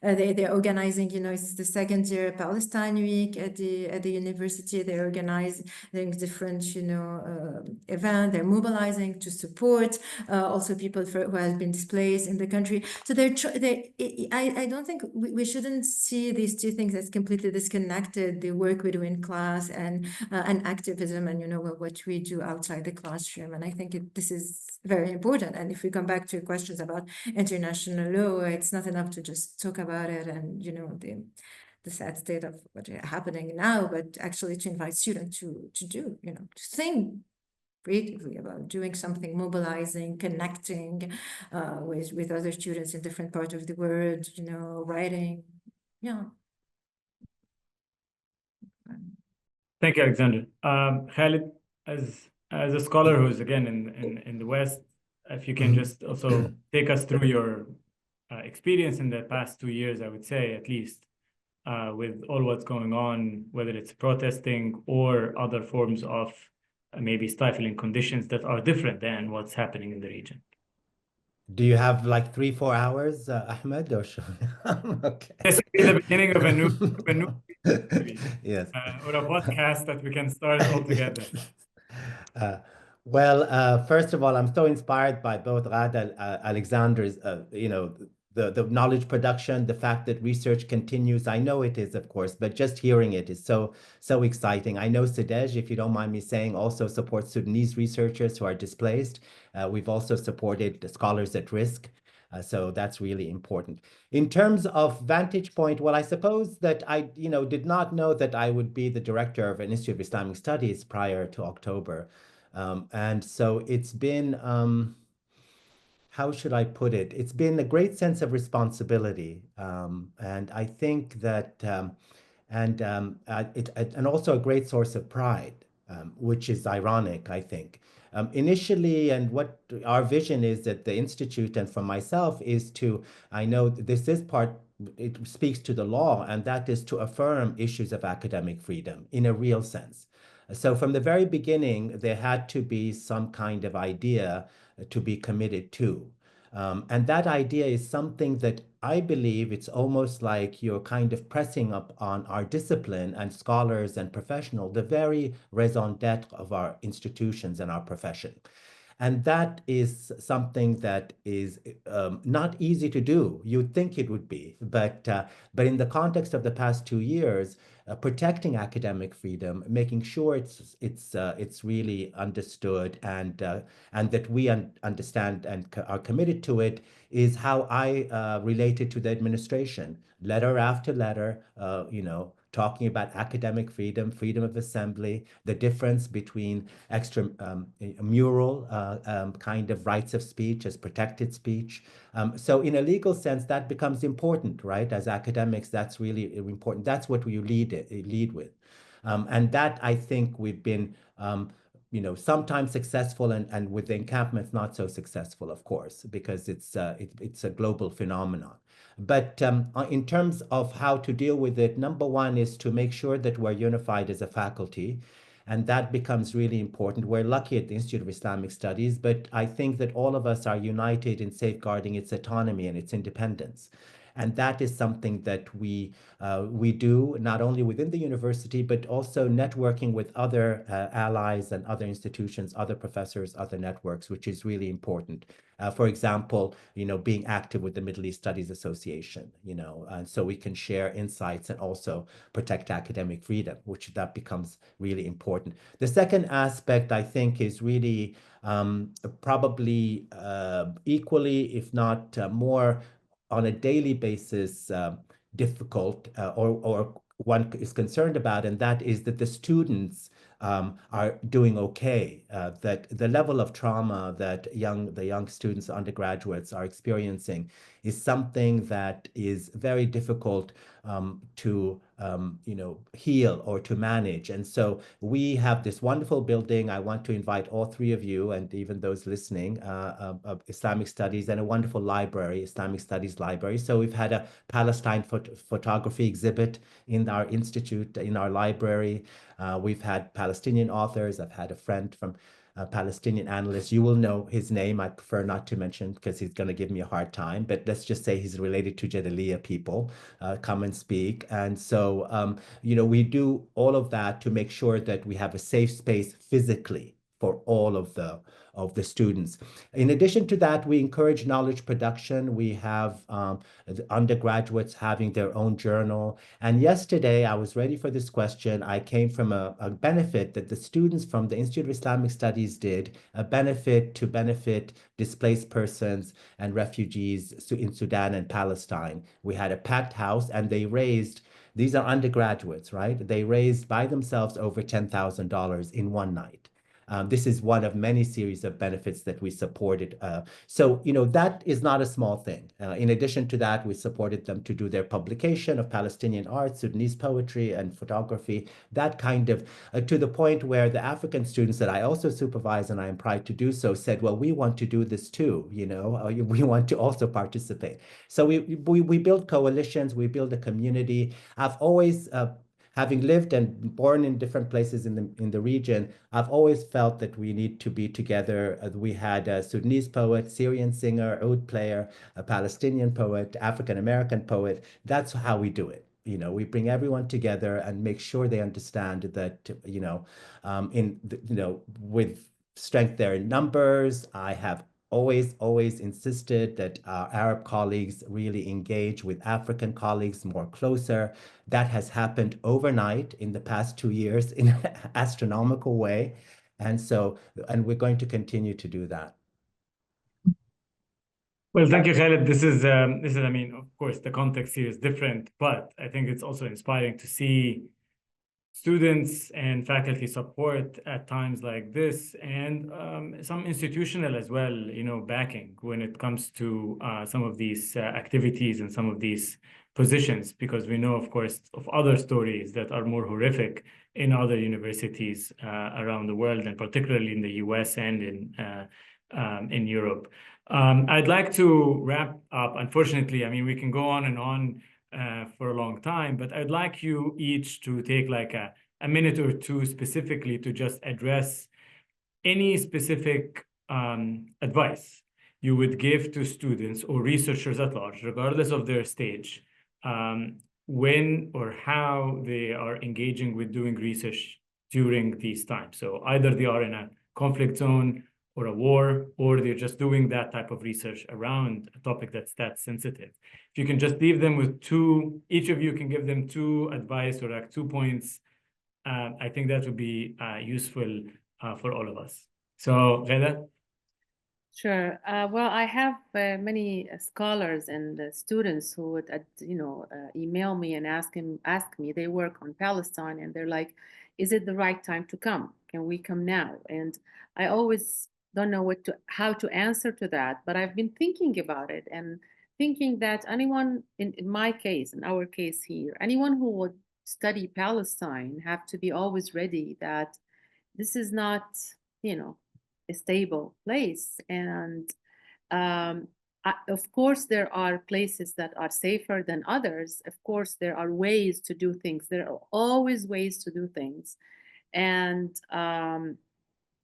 they're organizing, it's the second year Palestine Week at the university. They're organizing different, events. They're mobilizing to support also people who have been displaced in the country. So I don't think we shouldn't see these two things as completely disconnected, the work we do in class and activism, and what we do outside the classroom. And I think this is very important. And if we come back to questions about international law, it's not enough to just talk about it and the sad state of what's happening now, but actually to invite students to do, to think creatively about doing something, mobilizing, connecting with other students in different parts of the world, writing. Yeah. Thank you, Alexandra. Khalid, as a scholar who's again in the West, if you can just also take us through your experience in the past 2 years, I would say at least, with all what's going on, whether it's protesting or other forms of maybe stifling conditions that are different than what's happening in the region. Do you have like 3-4 hours, Ahmed, or okay? This will be the beginning of a new yes, or a podcast that we can start all together. Well, first of all, I'm so inspired by both Ghada and Alexandra's, the knowledge production, the fact that research continues. I know it is, of course, but just hearing it is so exciting. I know CEDEJ, if you don't mind me saying, also supports Sudanese researchers who are displaced. We've also supported scholars at risk. So that's really important. In terms of vantage point, well, I suppose that I, did not know that I would be the director of an Institute of Islamic Studies prior to October. And so it's been, how should I put it? It's been a great sense of responsibility. And I think that, and also a great source of pride, which is ironic, I think. Initially, and what our vision is at the Institute and for myself is to, I know this is part, it speaks to the law, and that is to affirm issues of academic freedom in a real sense. So from the very beginning, there had to be some kind of idea to be committed to. And that idea is something that I believe it's almost like you're kind of pressing up on our discipline and scholars and professionals, the very raison d'etre of our institutions and our profession. And that is something that is not easy to do. You'd think it would be, but in the context of the past 2 years, protecting academic freedom, making sure it's really understood and that we understand and are committed to it is how I related to the administration. Letter after letter, talking about academic freedom, freedom of assembly, the difference between extramural kind of rights of speech as protected speech. So in a legal sense, that becomes important, right? As academics, that's really important. That's what we lead with. And that, I think, we've been sometimes successful, and with the encampments not so successful, of course, because it's a global phenomenon. But in terms of how to deal with it, number one is to make sure that we're unified as a faculty, and that becomes really important. We're lucky at the Institute of Islamic Studies, but I think that all of us are united in safeguarding its autonomy and its independence. And that is something that we do not only within the university, but also networking with other allies and other institutions, other professors, other networks, which is really important. For example, being active with the Middle East Studies Association, and so we can share insights and also protect academic freedom, which that becomes really important. The second aspect, I think, is really probably equally, if not more, on a daily basis, difficult or one is concerned about, and that is that the students are doing okay, that the level of trauma that the young students, undergraduates are experiencing is something that is very difficult to heal or to manage. And so we have this wonderful building. I want to invite all three of you and even those listening of Islamic Studies, and a wonderful library, Islamic Studies library. So we've had a Palestine photography exhibit in our institute, in our library. We've had Palestinian authors. I've had a friend from a Palestinian analyst. You will know his name. I prefer not to mention because he's going to give me a hard time, but let's just say he's related to Jadaliyya people, come and speak. And so, we do all of that to make sure that we have a safe space physically for all of the students. In addition to that, we encourage knowledge production. We have the undergraduates having their own journal. And yesterday, I was ready for this question. I came from a benefit that the students from the Institute of Islamic Studies did, a benefit to benefit displaced persons and refugees in Sudan and Palestine. We had a packed house, and they raised, these are undergraduates, right? They raised by themselves over $10,000 in one night. This is one of many series of benefits that we supported. So, that is not a small thing. In addition to that, we supported them to do their publication of Palestinian art, Sudanese poetry, and photography, that kind of, to the point where the African students that I also supervise, and I am proud to do so, said, well, we want to do this too, we want to also participate. So we build coalitions, we build a community. I've always, having lived and born in different places in the region, I've always felt that we need to be together. We had a Sudanese poet, Syrian singer, oud player, a Palestinian poet, African-American poet. That's how we do it. We bring everyone together and make sure they understand that, with strength there in numbers. I have always insisted that our Arab colleagues really engage with African colleagues more closer. That has happened overnight in the past 2 years in an astronomical way. And we're going to continue to do that. Well, thank you, Khaled. This is, I mean, of course, the context here is different, but I think it's also inspiring to see students and faculty support at times like this, and some institutional as well, backing when it comes to some of these activities and some of these positions, because we know, of course, of other stories that are more horrific in other universities around the world, and particularly in the US and in Europe. I'd like to wrap up. Unfortunately, I mean, we can go on and on for a long time, but I'd like you each to take like a minute or two specifically to just address any specific advice you would give to students or researchers at large, regardless of their stage, when or how they are engaging with doing research during these times. So either they are in a conflict zone or a war, or they're just doing that type of research around a topic that's that sensitive. If you can just leave them with two, each of you can give them two advice or like 2 points, I think that would be useful for all of us. So, Ghada? Sure. Well, I have many scholars and students who would, email me and ask me. They work on Palestine, and they're like, "Is it the right time to come? Can we come now?" And I always don't know how to answer to that. But I've been thinking about it and thinking that anyone, in my case, in our case here, anyone who would study Palestine have to be always ready that this is not, a stable place. And of course, there are places that are safer than others. Of course, there are ways to do things. There are always ways to do things. And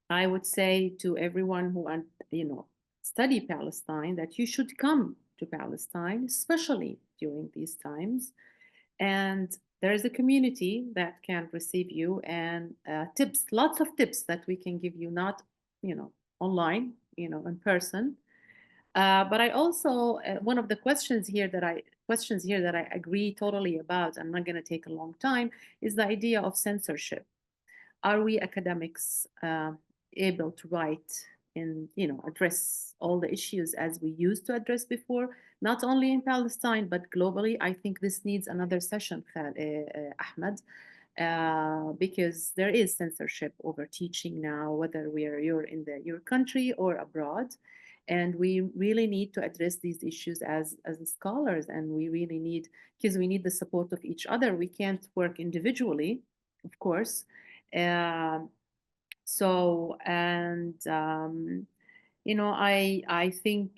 I would say to everyone who, study Palestine that you should come to Palestine, especially during these times. And there is a community that can receive you, and tips, lots of tips that we can give you, not, online, in person. But I also, one of the questions here that I agree totally about, I'm not going to take a long time, is the idea of censorship. Are we academics able to write and address all the issues as we used to address before, not only in Palestine but globally? I think this needs another session, Ahmed, because there is censorship over teaching now, whether you're in your country or abroad. And we really need to address these issues as scholars, and we really need, because we need the support of each other. We can't work individually, of course. So, and I think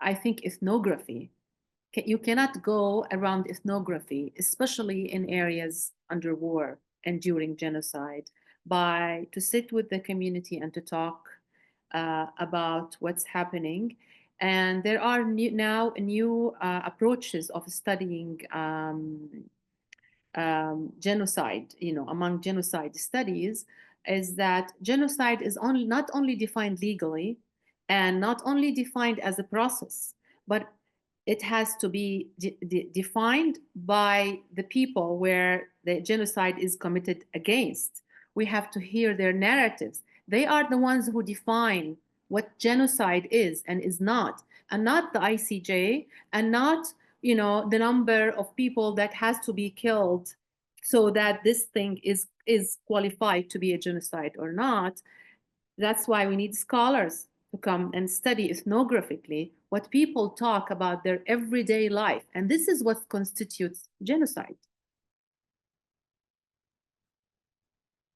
I think ethnography, you cannot go around ethnography, especially in areas under war and during genocide, to sit with the community and to talk about what's happening. And there are now new approaches of studying genocide, among genocide studies, is that genocide is not only defined legally and not only defined as a process, but it has to be defined by the people where the genocide is committed against. We have to hear their narratives. They are the ones who define what genocide is and is not, and not the ICJ, and not the number of people that has to be killed so that this thing is qualified to be a genocide or not. That's why we need scholars to come and study ethnographically what people talk about their everyday life. And this is what constitutes genocide.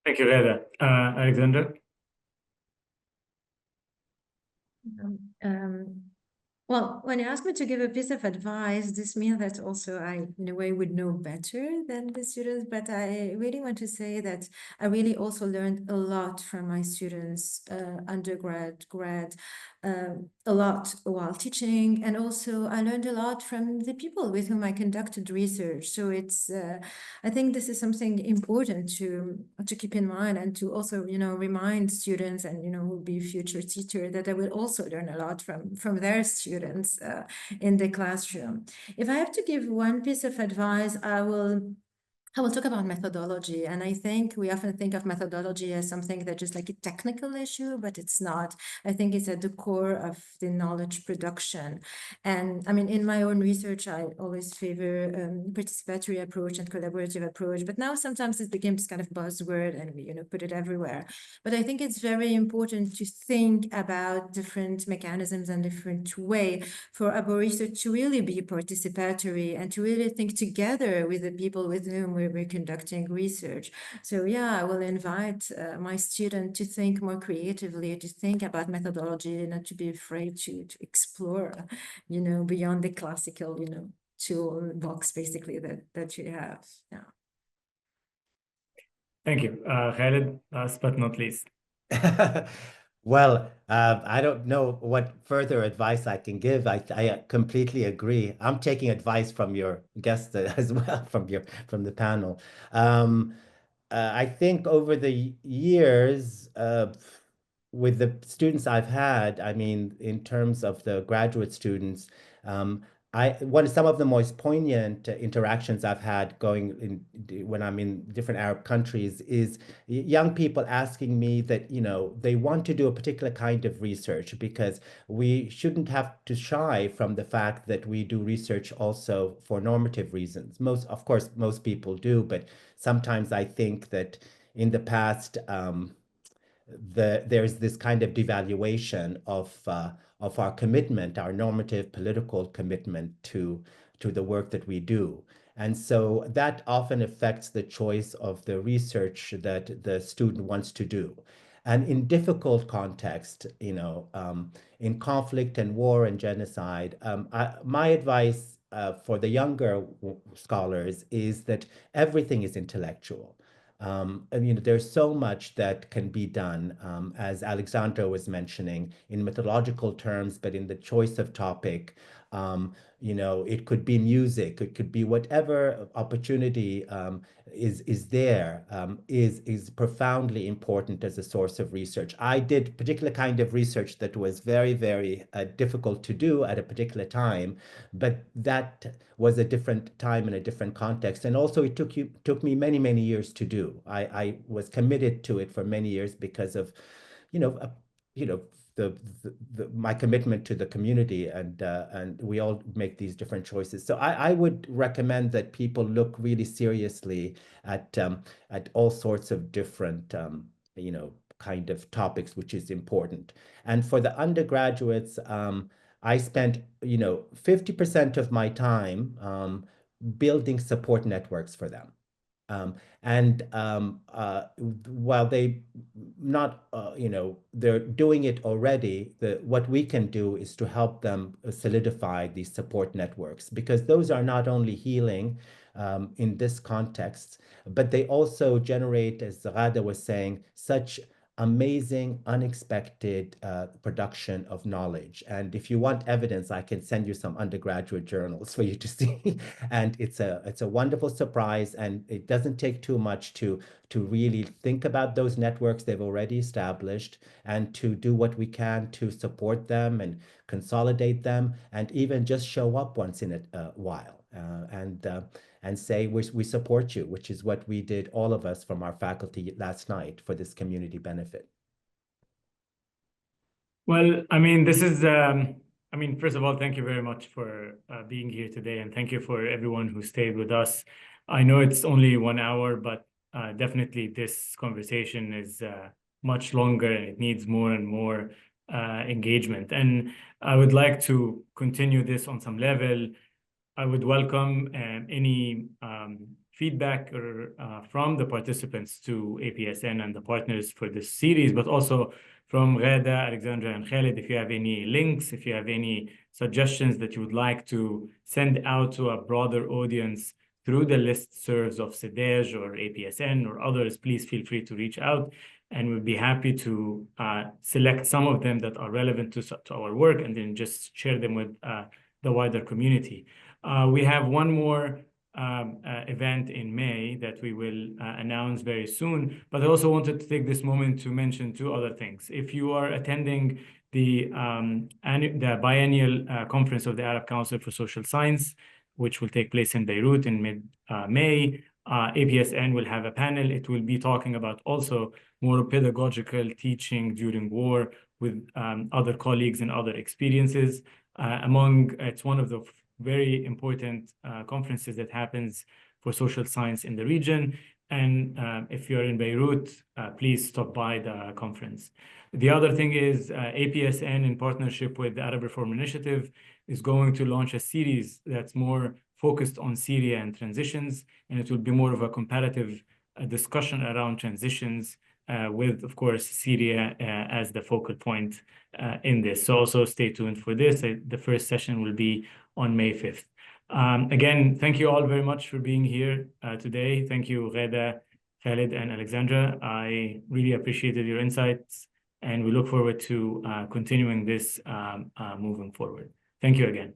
Thank you, Ghada. Alexandra? Well, when you ask me to give a piece of advice, this means that also I, in a way, would know better than the students, but I really want to say that I really also learned a lot from my students, undergrad, grad, a lot while teaching, and also I learned a lot from the people with whom I conducted research. So it's, I think this is something important to keep in mind, and to also, remind students and, who will be future teacher, that I will also learn a lot from their students in the classroom. If I have to give one piece of advice, I will talk about methodology. And I think we often think of methodology as something that's just like a technical issue, but it's not. I think it's at the core of the knowledge production. And I mean, in my own research, I always favor participatory approach and collaborative approach, but now sometimes it became this kind of buzzword and we, put it everywhere. But I think it's very important to think about different mechanisms and different way for our research to really be participatory and to really think together with the people with whom we're conducting research. So yeah, I will invite my student to think more creatively, to think about methodology, not to be afraid to explore, beyond the classical, toolbox basically that you have. Yeah. Thank you. Khaled, last but not least. Well, I don't know what further advice I can give. I completely agree. I'm taking advice from your guests as well, from the panel. I think over the years, with the students I've had, I mean, in terms of the graduate students, some of the most poignant interactions I've had when I'm in different Arab countries is young people asking me that, they want to do a particular kind of research, because we shouldn't have to shy from the fact that we do research also for normative reasons. Of course, most people do, but sometimes I think that in the past, there's this kind of devaluation of our commitment, our normative political commitment to the work that we do. And so that often affects the choice of the research that the student wants to do. And in difficult context, in conflict and war and genocide, my advice for the younger scholars is that everything is intellectual. And, there's so much that can be done, as Alexandra was mentioning, in methodological terms, but in the choice of topic. It could be music, it could be whatever opportunity is there, is profoundly important as a source of research. I did a particular kind of research that was very, very difficult to do at a particular time, but that was a different time and a different context. And also it took me many, many years to do. I was committed to it for many years because of, my commitment to the community, and we all make these different choices. So I would recommend that people look really seriously at all sorts of different kind of topics, which is important. And for the undergraduates, I spent 50% of my time building support networks for them. While they they're doing it already, what we can do is to help them solidify these support networks, because those are not only healing in this context, but they also generate, as Ghada was saying, such amazing, unexpected production of knowledge. And if you want evidence, I can send you some undergraduate journals for you to see. And it's a wonderful surprise, and it doesn't take too much to really think about those networks they've already established, and to do what we can to support them and consolidate them, and even just show up once in a while and say we support you, which is what we did, all of us from our faculty last night, for this community benefit. Well, this is, first of all, thank you very much for being here today, and thank you for everyone who stayed with us. I know it's only 1 hour, but definitely this conversation is much longer, and it needs more and more engagement. And I would like to continue this on some level. I would welcome any feedback from the participants to APSN and the partners for this series, but also from Ghada, Alexandra, and Khalid. If you have any links, if you have any suggestions that you would like to send out to a broader audience through the listservs of CEDEJ or APSN or others, please feel free to reach out, and we'll be happy to select some of them that are relevant to our work, and then just share them with the wider community. We have one more event in May that we will announce very soon, but I also wanted to take this moment to mention 2 other things. If you are attending the biennial conference of the Arab Council for Social Science, which will take place in Beirut in mid-May, APSN will have a panel. It will be talking about also more pedagogical teaching during war with other colleagues and other experiences. It's one of the very important conferences that happens for social science in the region. And if you're in Beirut, please stop by the conference. The other thing is APSN, in partnership with the Arab Reform Initiative, is going to launch a series that's more focused on Syria and transitions. And it will be more of a comparative discussion around transitions with, of course, Syria as the focal point in this. So also stay tuned for this. The first session will be on May 5th. Again, thank you all very much for being here today. Thank you, Ghada, Khalid, and Alexandra. I really appreciated your insights, and we look forward to continuing this moving forward. Thank you again.